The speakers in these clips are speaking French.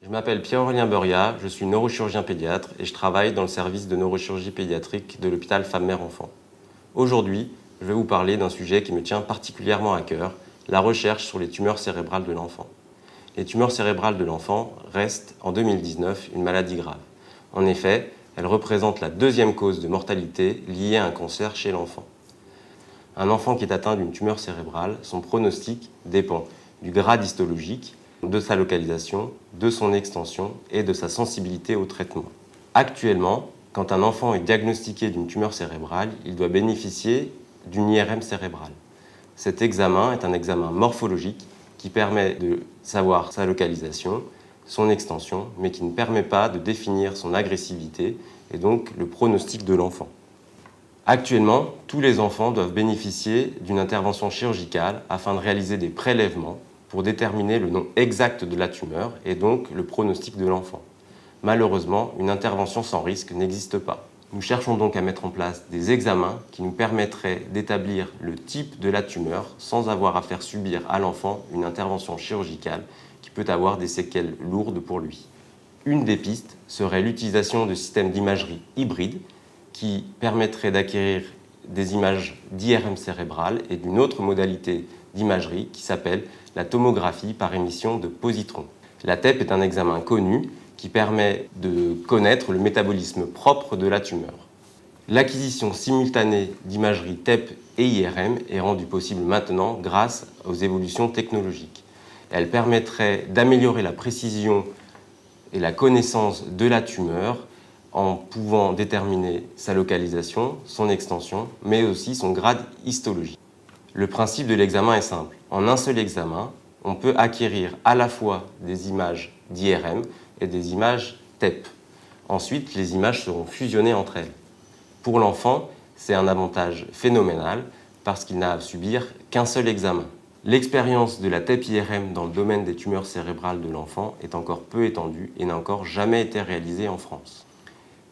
Je m'appelle Pierre-Aurélien Beuria, je suis neurochirurgien pédiatre et je travaille dans le service de neurochirurgie pédiatrique de l'hôpital Femme-Mère-Enfant. Aujourd'hui, je vais vous parler d'un sujet qui me tient particulièrement à cœur, la recherche sur les tumeurs cérébrales de l'enfant. Les tumeurs cérébrales de l'enfant restent en 2019 une maladie grave. En effet, elles représentent la deuxième cause de mortalité liée à un cancer chez l'enfant. Un enfant qui est atteint d'une tumeur cérébrale, son pronostic dépend du grade histologique, de sa localisation, de son extension et de sa sensibilité au traitement. Actuellement, quand un enfant est diagnostiqué d'une tumeur cérébrale, il doit bénéficier d'une IRM cérébrale. Cet examen est un examen morphologique qui permet de savoir sa localisation, son extension, mais qui ne permet pas de définir son agressivité et donc le pronostic de l'enfant. Actuellement, tous les enfants doivent bénéficier d'une intervention chirurgicale afin de réaliser des prélèvements pour déterminer le nom exact de la tumeur et donc le pronostic de l'enfant. Malheureusement, une intervention sans risque n'existe pas. Nous cherchons donc à mettre en place des examens qui nous permettraient d'établir le type de la tumeur sans avoir à faire subir à l'enfant une intervention chirurgicale qui peut avoir des séquelles lourdes pour lui. Une des pistes serait l'utilisation de systèmes d'imagerie hybrides qui permettraient d'acquérir des images d'IRM cérébrale et d'une autre modalité d'imagerie qui s'appelle la tomographie par émission de positrons. La TEP est un examen connu qui permet de connaître le métabolisme propre de la tumeur. L'acquisition simultanée d'imagerie TEP et IRM est rendue possible maintenant grâce aux évolutions technologiques. Elle permettrait d'améliorer la précision et la connaissance de la tumeur en pouvant déterminer sa localisation, son extension, mais aussi son grade histologique. Le principe de l'examen est simple. En un seul examen, on peut acquérir à la fois des images d'IRM et des images TEP. Ensuite, les images seront fusionnées entre elles. Pour l'enfant, c'est un avantage phénoménal parce qu'il n'a à subir qu'un seul examen. L'expérience de la TEP-IRM dans le domaine des tumeurs cérébrales de l'enfant est encore peu étendue et n'a encore jamais été réalisée en France.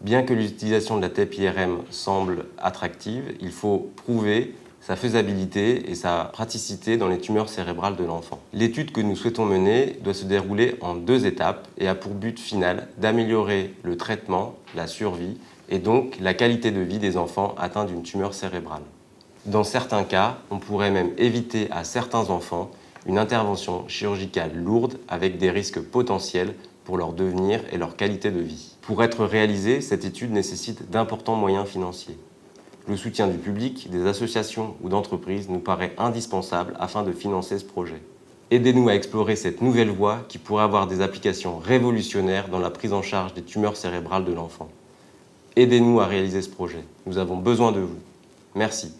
Bien que l'utilisation de la TEP-IRM semble attractive, il faut prouver sa faisabilité et sa praticité dans les tumeurs cérébrales de l'enfant. L'étude que nous souhaitons mener doit se dérouler en 2 étapes et a pour but final d'améliorer le traitement, la survie et donc la qualité de vie des enfants atteints d'une tumeur cérébrale. Dans certains cas, on pourrait même éviter à certains enfants une intervention chirurgicale lourde avec des risques potentiels pour leur devenir et leur qualité de vie. Pour être réalisée, cette étude nécessite d'importants moyens financiers. Le soutien du public, des associations ou d'entreprises nous paraît indispensable afin de financer ce projet. Aidez-nous à explorer cette nouvelle voie qui pourrait avoir des applications révolutionnaires dans la prise en charge des tumeurs cérébrales de l'enfant. Aidez-nous à réaliser ce projet. Nous avons besoin de vous. Merci.